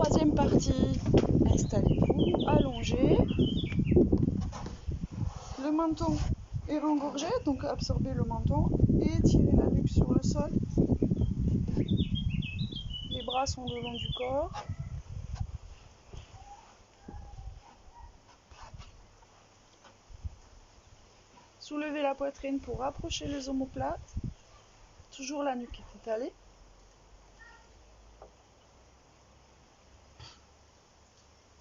Troisième partie, installez-vous, allongez. Le menton est rengorgé, donc absorbez le menton et tirez la nuque sur le sol. Les bras sont le long du corps. Soulevez la poitrine pour rapprocher les omoplates. Toujours la nuque étalée.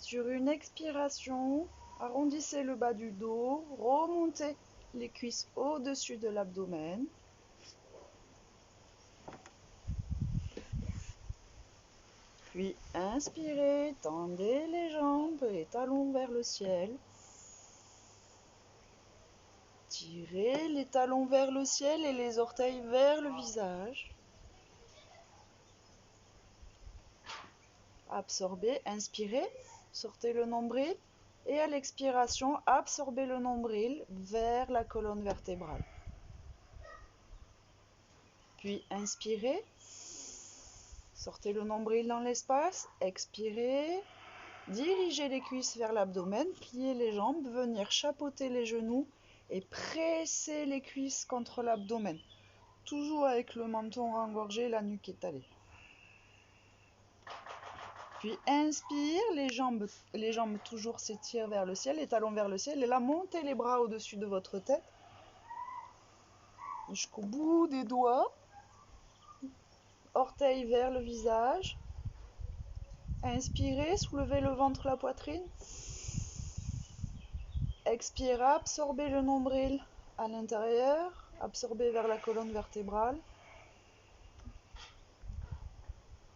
Sur une expiration, arrondissez le bas du dos, remontez les cuisses au-dessus de l'abdomen. Puis inspirez, tendez les jambes, les talons vers le ciel. Tirez les talons vers le ciel et les orteils vers le visage. Absorbez, inspirez, sortez le nombril et à l'expiration, absorbez le nombril vers la colonne vertébrale. Puis inspirez, sortez le nombril dans l'espace, expirez, dirigez les cuisses vers l'abdomen, pliez les jambes, venir chapeauter les genoux et presser les cuisses contre l'abdomen. Toujours avec le menton rengorgé, la nuque étalée. Puis inspire, les jambes toujours s'étirent vers le ciel, les talons vers le ciel. Et là, montez les bras au-dessus de votre tête, jusqu'au bout des doigts. Orteils vers le visage. Inspirez, soulevez le ventre, la poitrine. Expirez, absorbez le nombril à l'intérieur. Absorbez vers la colonne vertébrale.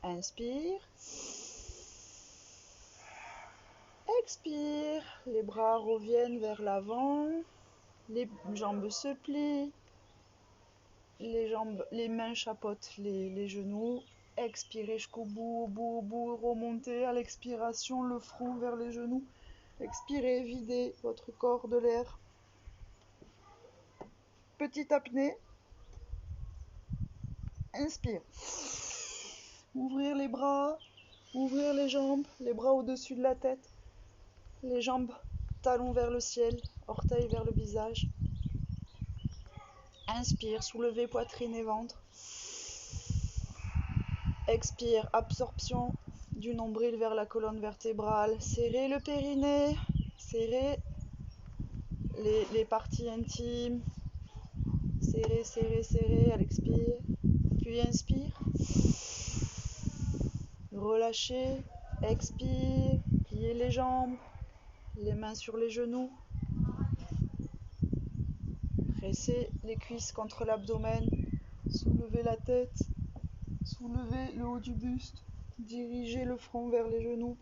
Inspire. Expire, les bras reviennent vers l'avant, les jambes se plient, les mains chapeautent les genoux. Expirez jusqu'au bout, au bout, remontez à l'expiration, le front vers les genoux. Expirez, videz votre corps de l'air. Petite apnée. Inspire. Ouvrir les bras, ouvrir les jambes, les bras au-dessus de la tête. Les jambes, talons vers le ciel, orteils vers le visage. Inspire, soulevez poitrine et ventre. Expire, absorption du nombril vers la colonne vertébrale. Serrez le périnée, serrez les parties intimes. Serrez, serrez, serrez à l'expire. Puis inspire. Relâchez, expire, pliez les jambes, les mains sur les genoux. Pressez les cuisses contre l'abdomen, soulevez la tête, soulevez le haut du buste, dirigez le front vers les genoux.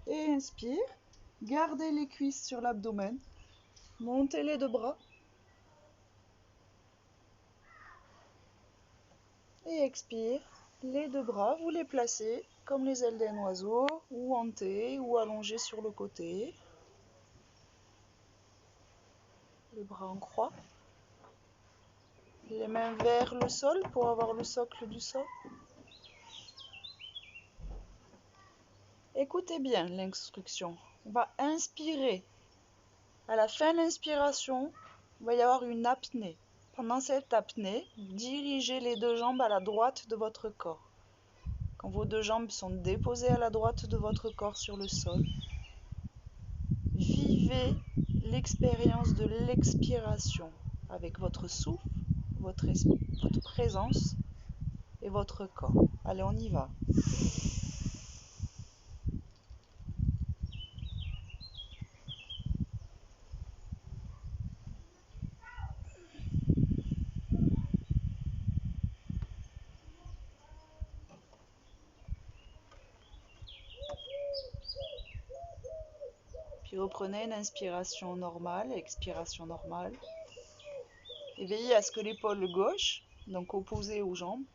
Et inspire, gardez les cuisses sur l'abdomen, montez les deux bras. Et expire, les deux bras, vous les placez comme les ailes d'un oiseau, ou en T, ou allongés sur le côté. Les bras en croix. Les mains vers le sol pour avoir le socle du sol. Écoutez bien l'instruction. On va inspirer. À la fin de l'inspiration, il va y avoir une apnée. Pendant cette apnée, dirigez les deux jambes à la droite de votre corps. Quand vos deux jambes sont déposées à la droite de votre corps sur le sol, vivez l'expérience de l'expiration avec votre souffle, votre présence et votre corps. Allez, on y va. Puis reprenez une inspiration normale, expiration normale. Et veillez à ce que l'épaule gauche, donc opposée aux jambes,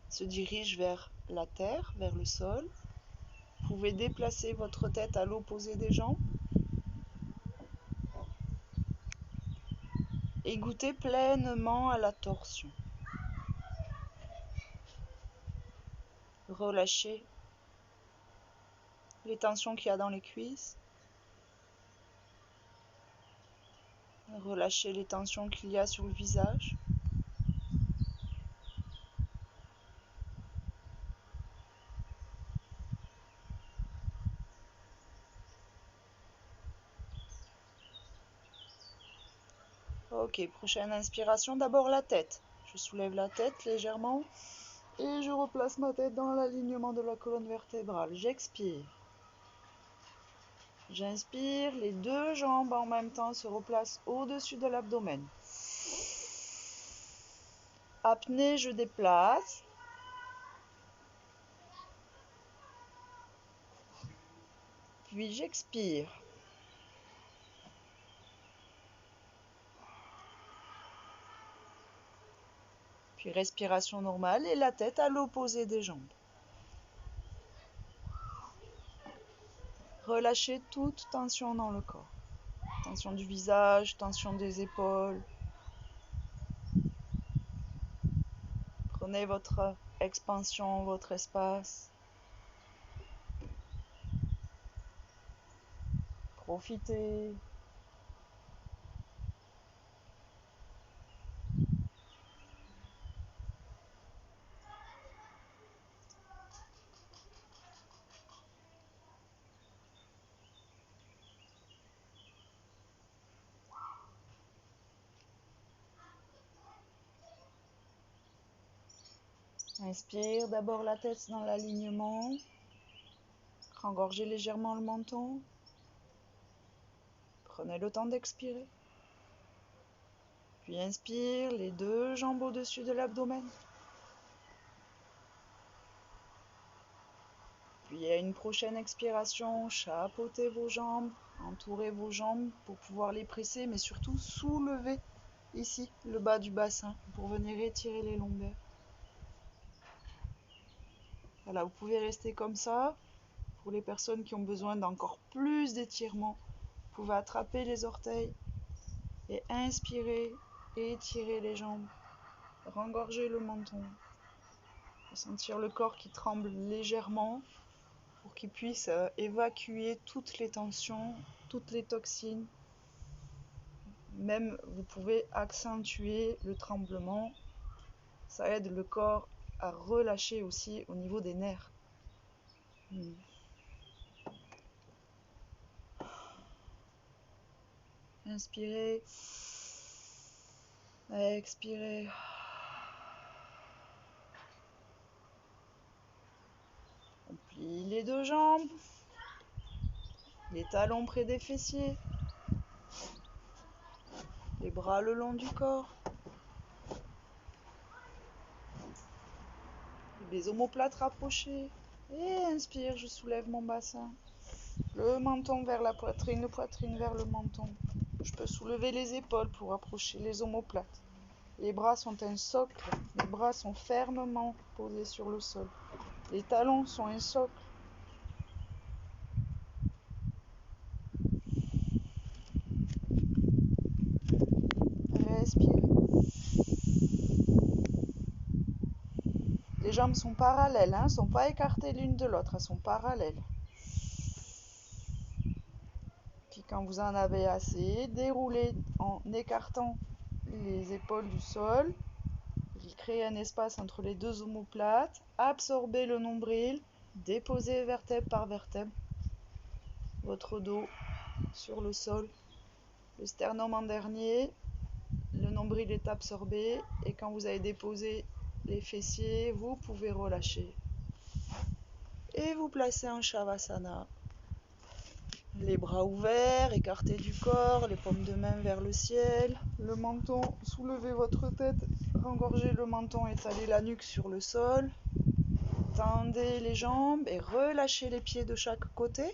se dirige vers la terre, vers le sol. Vous pouvez déplacer votre tête à l'opposé des jambes. Et goûtez pleinement à la torsion. relâchez les tensions qu'il y a dans les cuisses. Relâchez les tensions qu'il y a sur le visage. Ok, prochaine inspiration, d'abord la tête. Je soulève la tête légèrement et je replace ma tête dans l'alignement de la colonne vertébrale. J'expire. J'inspire, les deux jambes en même temps se replacent au-dessus de l'abdomen. Apnée, je déplace. Puis j'expire. Puis respiration normale et la tête à l'opposé des jambes. Relâchez toute tension dans le corps. Tension du visage, tension des épaules. Prenez votre expansion, votre espace. Profitez. Inspire, d'abord la tête dans l'alignement. Rengorgez légèrement le menton. Prenez le temps d'expirer. Puis inspire, les deux jambes au-dessus de l'abdomen. Puis à une prochaine expiration, chapeautez vos jambes, entourez vos jambes pour pouvoir les presser, mais surtout soulevez ici le bas du bassin pour venir étirer les lombaires. Voilà, vous pouvez rester comme ça. Pour les personnes qui ont besoin d'encore plus d'étirement, vous pouvez attraper les orteils et inspirer et étirer les jambes. Rengorger le menton. Sentir le corps qui tremble légèrement pour qu'il puisse évacuer toutes les tensions, toutes les toxines. Même vous pouvez accentuer le tremblement. Ça aide le corps à relâcher aussi au niveau des nerfs. Inspirez. Expirez. On plie les deux jambes. Les talons près des fessiers. Les bras le long du corps. Les omoplates rapprochées. Et inspire, je soulève mon bassin. Le menton vers la poitrine vers le menton. Je peux soulever les épaules pour approcher les omoplates. Les bras sont un socle. Les bras sont fermement posés sur le sol. Les talons sont un socle. Respirez. Les jambes sont parallèles, ne sont pas écartées l'une de l'autre, elles sont parallèles. Puis quand vous en avez assez, déroulez en écartant les épaules du sol. Créez un espace entre les deux omoplates. Absorbez le nombril. Déposez vertèbre par vertèbre votre dos sur le sol. Le sternum en dernier. Le nombril est absorbé. Et quand vous avez déposé les fessiers, vous pouvez relâcher. Et vous placez en Shavasana. Les bras ouverts, écartés du corps, les paumes de main vers le ciel, le menton, soulevez votre tête, rengorgez le menton, étalez la nuque sur le sol, tendez les jambes et relâchez les pieds de chaque côté.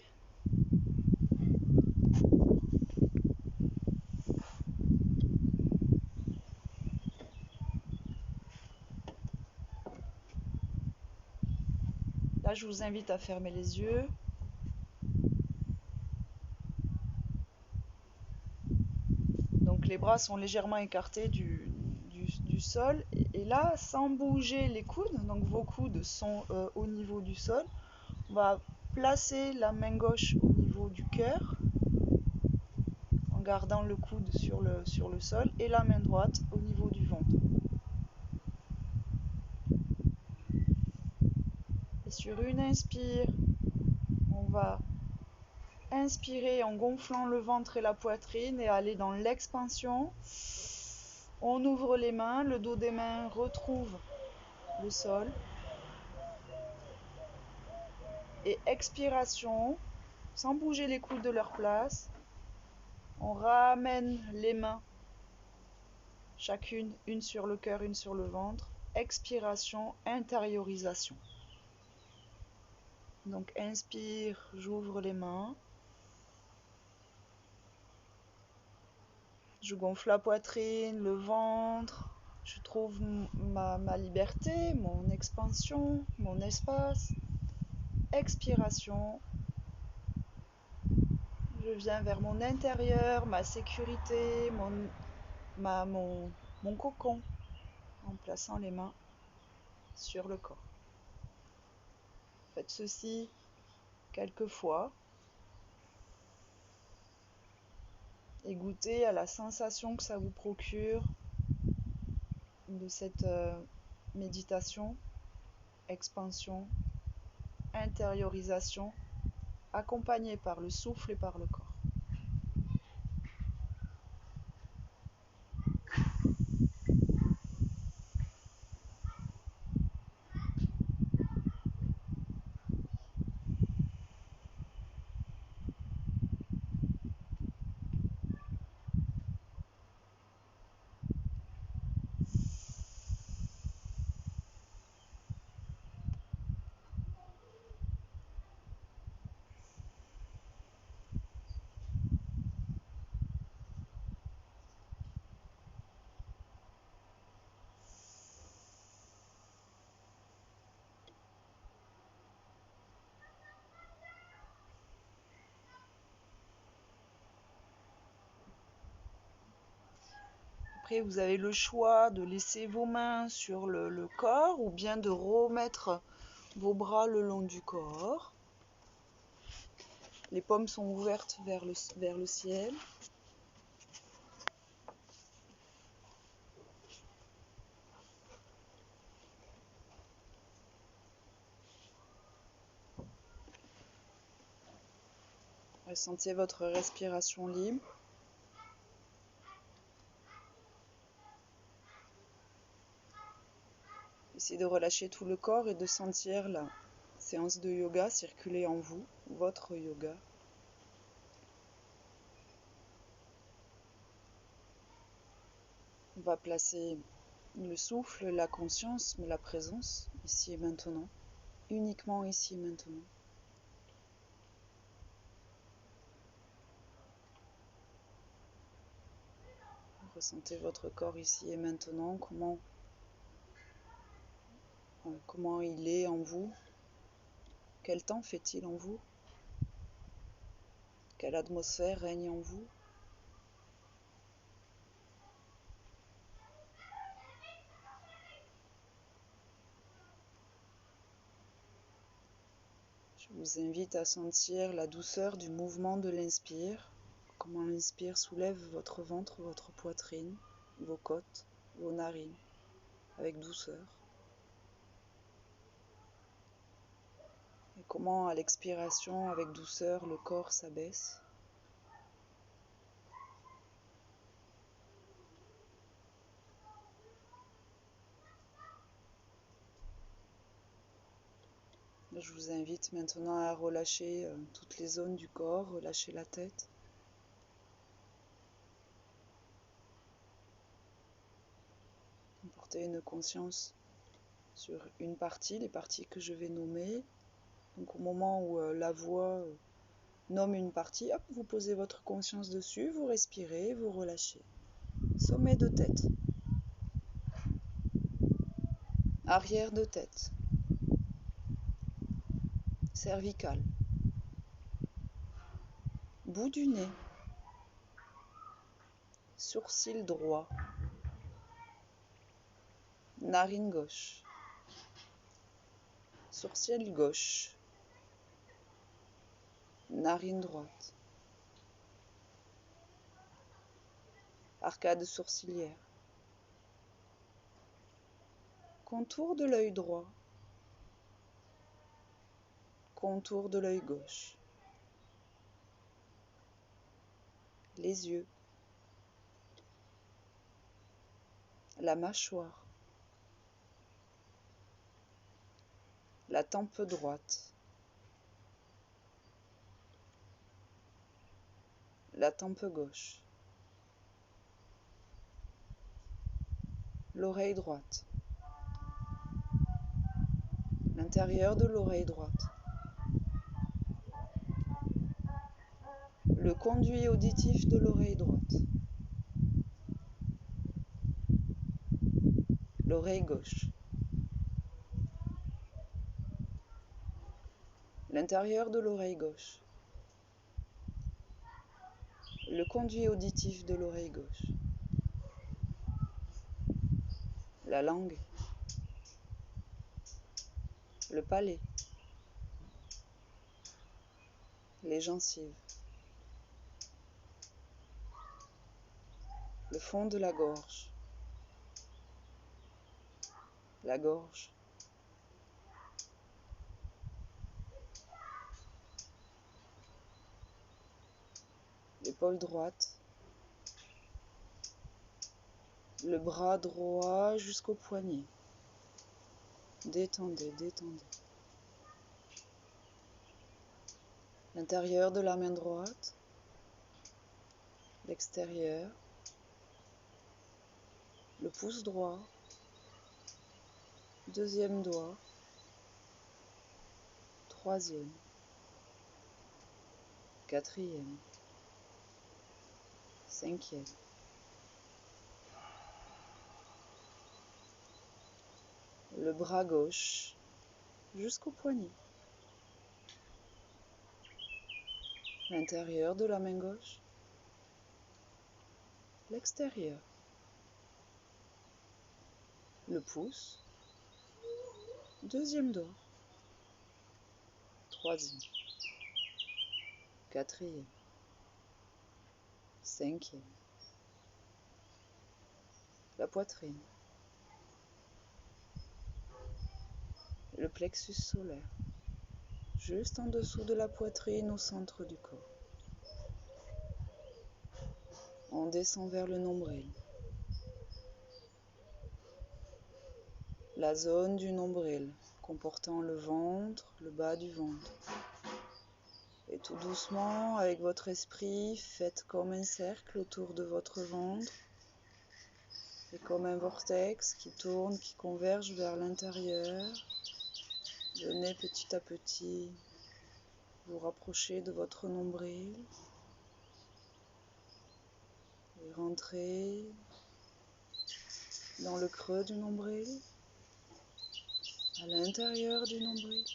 Là, je vous invite à fermer les yeux. Donc les bras sont légèrement écartés du du sol. Et là, sans bouger les coudes, donc vos coudes sont au niveau du sol, on va placer la main gauche au niveau du cœur, en gardant le coude sur le sol, et la main droite au niveau du ventre. Et sur une inspire, on va inspirer en gonflant le ventre et la poitrine et aller dans l'expansion. On ouvre les mains, le dos des mains retrouve le sol. Et expiration, sans bouger les coudes de leur place, on ramène les mains, chacune, une sur le cœur, une sur le ventre. Expiration, intériorisation. Donc inspire, j'ouvre les mains. Je gonfle la poitrine, le ventre. Je trouve ma liberté, mon expansion, mon espace. Expiration. Je viens vers mon intérieur, ma sécurité, mon cocon, en plaçant les mains sur le corps. Faites ceci quelques fois et goûtez à la sensation que ça vous procure de cette méditation, expansion, intériorisation, accompagnée par le souffle et par le corps. Après, vous avez le choix de laisser vos mains sur le corps ou bien de remettre vos bras le long du corps. Les paumes sont ouvertes vers le ciel. Ressentez votre respiration libre. Essayez de relâcher tout le corps et de sentir la séance de yoga circuler en vous, votre yoga. On va placer le souffle, la conscience, mais la présence, ici et maintenant, uniquement ici et maintenant. Ressentez votre corps ici et maintenant, comment il est en vous, quel temps fait-il en vous, quelle atmosphère règne en vous. Je vous invite à sentir la douceur du mouvement de l'inspire, comment l'inspire soulève votre ventre, votre poitrine, vos côtes, vos narines, avec douceur. Et comment à l'expiration, avec douceur, le corps s'abaisse. Je vous invite maintenant à relâcher toutes les zones du corps, relâcher la tête. Porter une conscience sur une partie, les parties que je vais nommer. Donc au moment où la voix nomme une partie, hop, vous posez votre conscience dessus, vous respirez, vous relâchez. Sommet de tête. Arrière de tête. Cervical. Bout du nez. Sourcil droit. narine gauche, sourcil gauche, narine droite, arcade sourcilière, contour de l'œil droit, contour de l'œil gauche, les yeux, la mâchoire, la tempe droite, la tempe gauche, l'oreille droite, l'intérieur de l'oreille droite, le conduit auditif de l'oreille droite, l'oreille gauche, l'intérieur de l'oreille gauche, le conduit auditif de l'oreille gauche, la langue, le palais, les gencives, le fond de la gorge, l'épaule droite, le bras droit jusqu'au poignet. Détendez, détendez. L'intérieur de la main droite, l'extérieur, le pouce droit, deuxième doigt, troisième, quatrième, cinquième. Le bras gauche jusqu'au poignet. L'intérieur de la main gauche, l'extérieur, le pouce, deuxième doigt, troisième, quatrième, cinquième, la poitrine, le plexus solaire, juste en dessous de la poitrine au centre du corps. On descend vers le nombril. La zone du nombril comportant le ventre, le bas du ventre. Et tout doucement, avec votre esprit, faites comme un cercle autour de votre ventre et comme un vortex qui tourne, qui converge vers l'intérieur. Venez petit à petit vous rapprocher de votre nombril et rentrez dans le creux du nombril, à l'intérieur du nombril,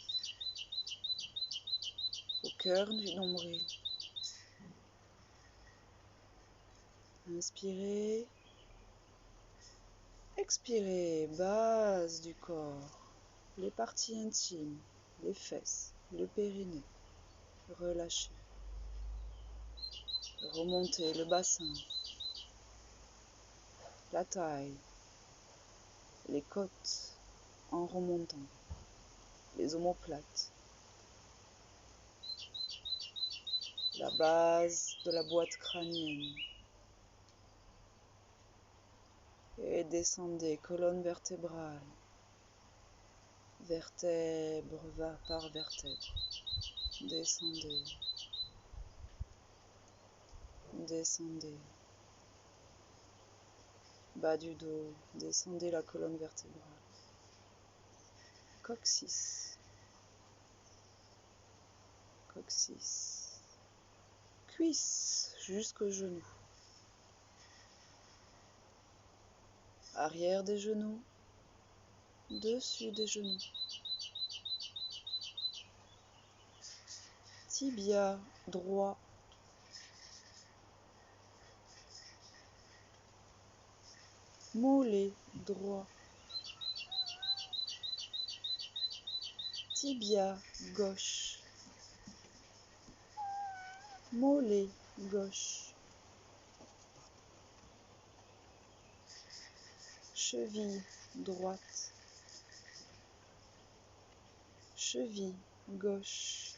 au cœur du nombril. Inspirez, expirez, base du corps, les parties intimes, les fesses, le périnée. Relâchez. Remontez le bassin, la taille, les côtes en remontant, les omoplates, la base de la boîte crânienne. Et descendez, colonne vertébrale, vertèbre par vertèbre. Descendez, descendez. Bas du dos, descendez la colonne vertébrale. Coccyx, coccyx. Cuisse jusqu'aux genoux. Arrière des genoux, dessus des genoux. Tibia droit. Mollet droit. tibia gauche, mollet gauche, cheville droite, cheville gauche,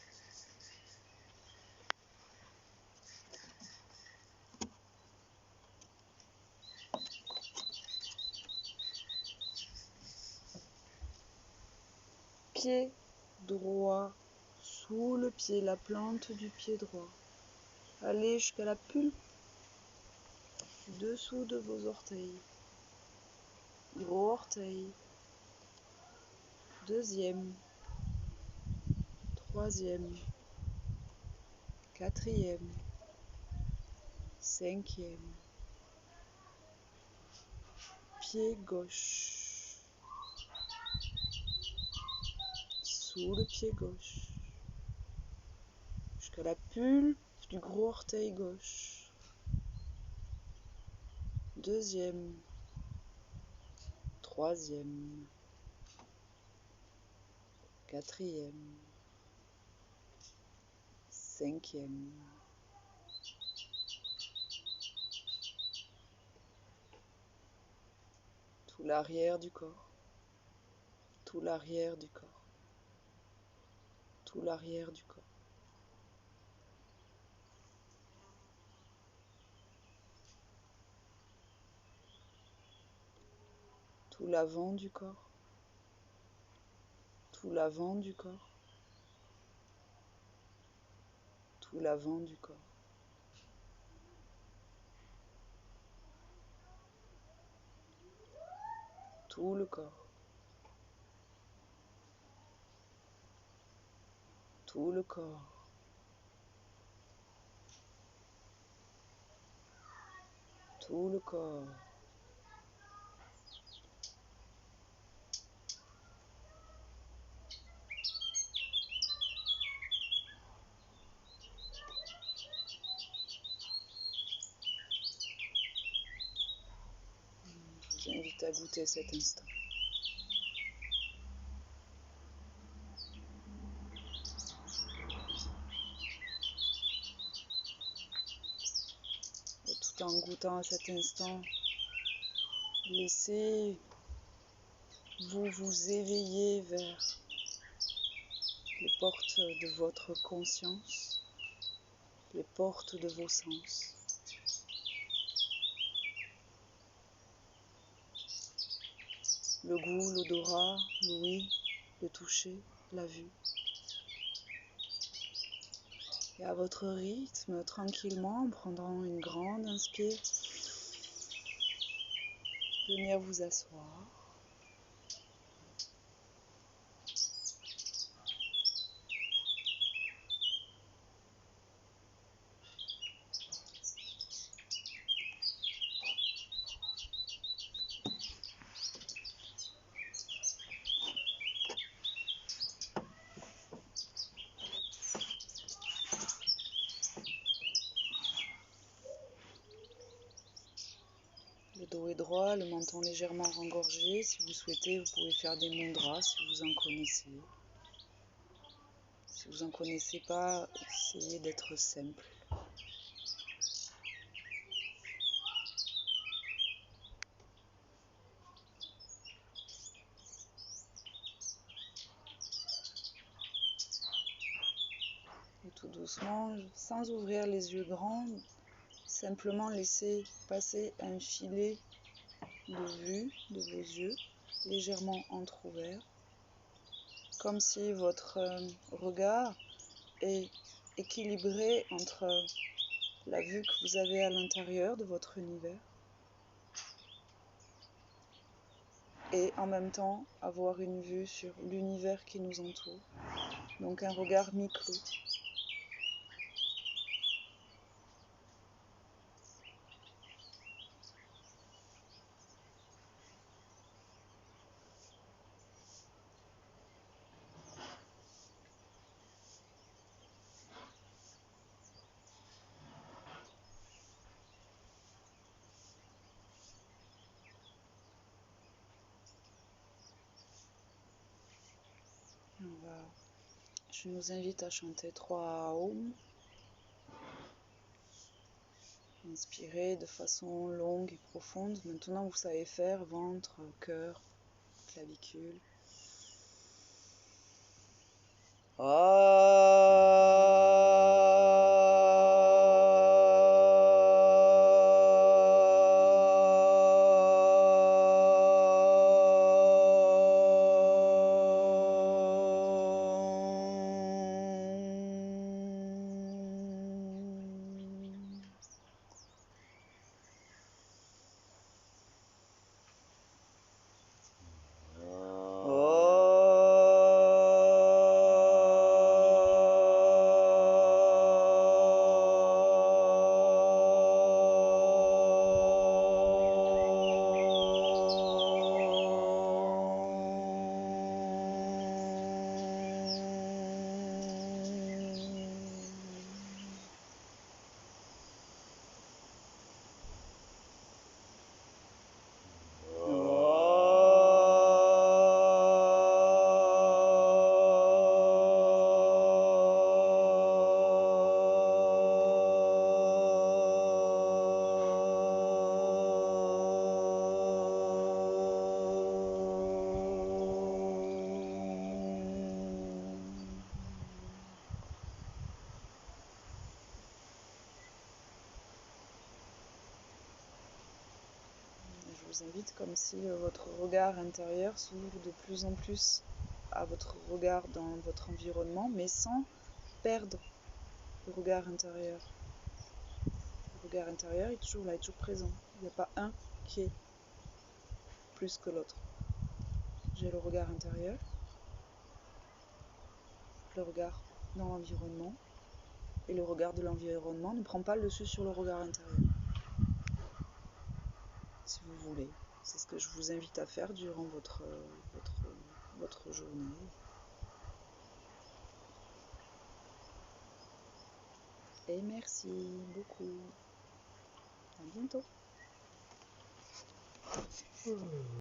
pied droit, sous le pied, la plante du pied droit. Allez jusqu'à la pulpe, dessous de vos orteils. Gros orteil, deuxième, troisième, quatrième, cinquième, pied gauche, sous le pied gauche, jusqu'à la pulpe du gros orteil gauche, deuxième, troisième, quatrième, cinquième, tout l'arrière du corps, tout l'arrière du corps, tout l'arrière du corps. Tout l'avant du corps, tout l'avant du corps, tout l'avant du corps. Tout le corps, tout le corps, tout le corps. Je vous invite à goûter cet instant. Et tout en goûtant à cet instant, laissez-vous vous éveiller vers les portes de votre conscience, les portes de vos sens. Le goût, l'odorat, l'ouïe, le toucher, la vue. Et à votre rythme, tranquillement, en prenant une grande inspire, venir vous asseoir. Le dos est droit, le menton légèrement rengorgé. Si vous souhaitez, vous pouvez faire des mudras si vous en connaissez. Si vous n'en connaissez pas, essayez d'être simple. Et tout doucement, sans ouvrir les yeux grands, simplement laissez passer un filet de vue de vos yeux, légèrement entrouverts, comme si votre regard est équilibré entre la vue que vous avez à l'intérieur de votre univers et en même temps avoir une vue sur l'univers qui nous entoure, donc un regard mi-clos. On va Je nous invite à chanter 3 Om. Inspirez de façon longue et profonde. Maintenant, vous savez faire ventre, cœur, clavicule. Je vous invite comme si votre regard intérieur s'ouvre de plus en plus à votre regard dans votre environnement, mais sans perdre le regard intérieur. Le regard intérieur est toujours là, est toujours présent. Il n'y a pas un qui est plus que l'autre. J'ai le regard intérieur, le regard dans l'environnement, et le regard de l'environnement ne prend pas le dessus sur le regard intérieur. Si vous voulez, c'est ce que je vous invite à faire durant votre journée. Et merci beaucoup. À bientôt.